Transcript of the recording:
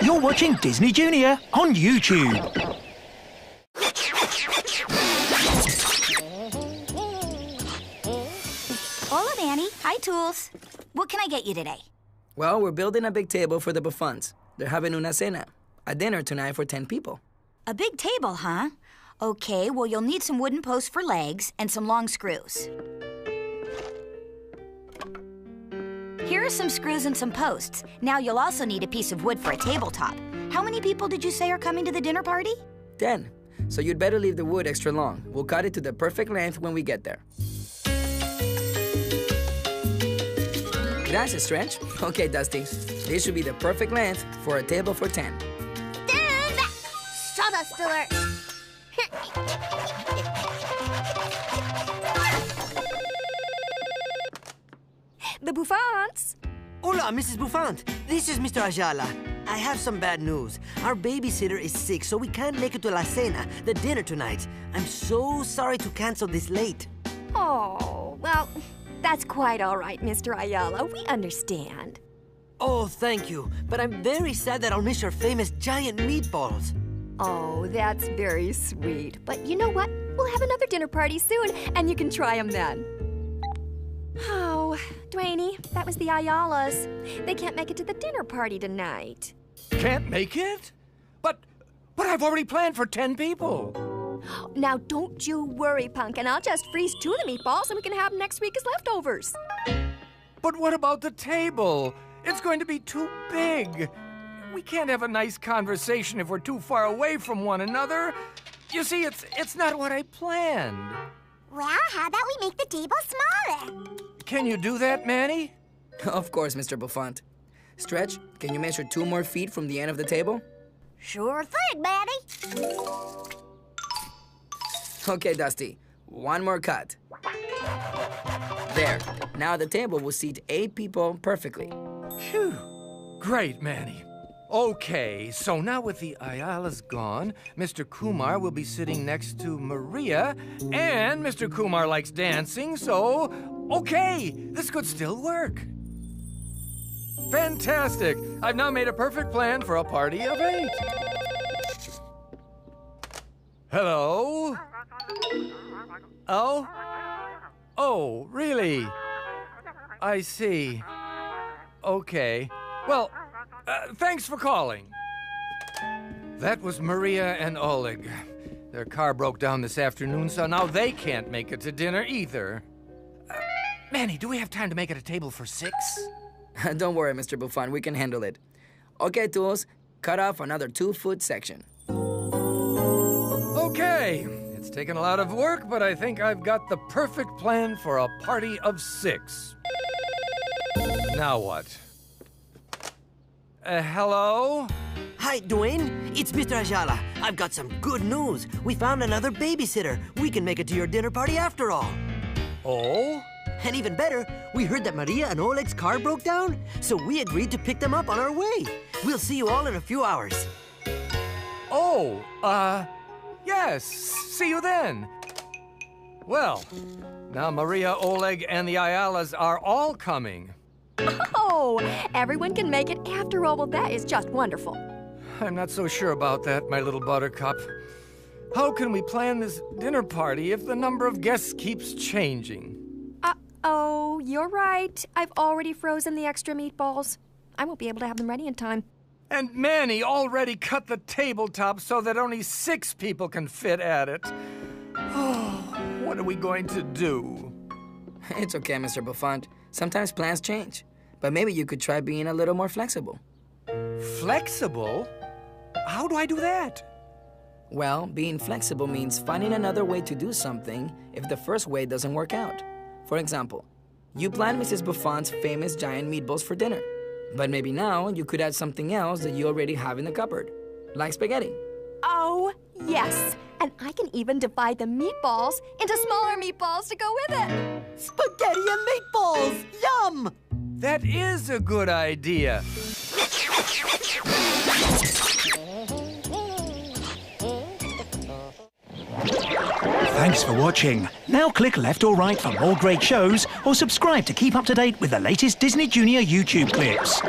You're watching Disney Junior on YouTube. Hola, Manny. Hi, Tools. What can I get you today? Well, we're building a big table for the Buffons. They're having una cena, a dinner tonight for 10 people. A big table, huh? Okay, well, you'll need some wooden posts for legs and some long screws. Here are some screws and some posts. Now you'll also need a piece of wood for a tabletop. How many people did you say are coming to the dinner party? 10. So you'd better leave the wood extra long. We'll cut it to the perfect length when we get there. Gracias, Stretch. Okay, Dusty. This should be the perfect length for a table for 10. Shut us, Stiller. The Buffons. Hola, Mrs. Buffant. This is Mr. Ayala. I have some bad news. Our babysitter is sick, so we can't make it to La Cena, the dinner tonight. I'm so sorry to cancel this late. Oh, well, that's quite all right, Mr. Ayala. We understand. Oh, thank you. But I'm very sad that I'll miss your famous giant meatballs. Oh, that's very sweet. But you know what? We'll have another dinner party soon, and you can try them then. Oh, Dwayne, that was the Ayalas. They can't make it to the dinner party tonight. Can't make it? But I've already planned for 10 people. Now, don't you worry, Pumpkin. I'll just freeze 2 of the meatballs, and we can have them next week as leftovers. But what about the table? It's going to be too big. We can't have a nice conversation if we're too far away from one another. You see, it's not what I planned. Well, how about we make the table smaller? Can you do that, Manny? Of course, Mr. Buffont. Stretch, can you measure 2 more feet from the end of the table? Sure thing, Manny. Okay, Dusty. 1 more cut. There. Now the table will seat 8 people perfectly. Phew. Great, Manny. Okay, so now with the Ayalas gone, Mr. Kumar will be sitting next to Maria, and Mr. Kumar likes dancing, so okay, this could still work. Fantastic! I've now made a perfect plan for a party of 8. Hello? Oh? Oh, really? I see. Okay. Well, thanks for calling. That was Maria and Oleg. Their car broke down this afternoon, so now they can't make it to dinner either. Manny, do we have time to make it a table for 6? Don't worry, Mr. Buffon. We can handle it. Okay, Tools. Cut off another 2-foot section. Okay. It's taken a lot of work, but I think I've got the perfect plan for a party of 6. Now what? Hello? Hi, Dwayne. It's Mr. Ayala. I've got some good news. We found another babysitter. We can make it to your dinner party after all. Oh? And even better, we heard that Maria and Oleg's car broke down, so we agreed to pick them up on our way. We'll see you all in a few hours. Oh, yes. See you then. Well, now Maria, Oleg, and the Ayalas are all coming. Oh, everyone can make it after all. Well, that is just wonderful. I'm not so sure about that, my little buttercup. How can we plan this dinner party if the number of guests keeps changing? Oh, you're right. I've already frozen the extra meatballs. I won't be able to have them ready in time. And Manny already cut the tabletop so that only 6 people can fit at it. Oh, what are we going to do? It's okay, Mr. Buffont. Sometimes plans change. But maybe you could try being a little more flexible. Flexible? How do I do that? Well, being flexible means finding another way to do something if the first way doesn't work out. For example, you planned Mrs. Buffon's famous giant meatballs for dinner. But maybe now you could add something else that you already have in the cupboard, like spaghetti. Oh, yes. And I can even divide the meatballs into smaller meatballs to go with it. Spaghetti and meatballs! Yum! That is a good idea. Thanks for watching. Now click left or right for more great shows, or subscribe to keep up to date with the latest Disney Junior YouTube clips.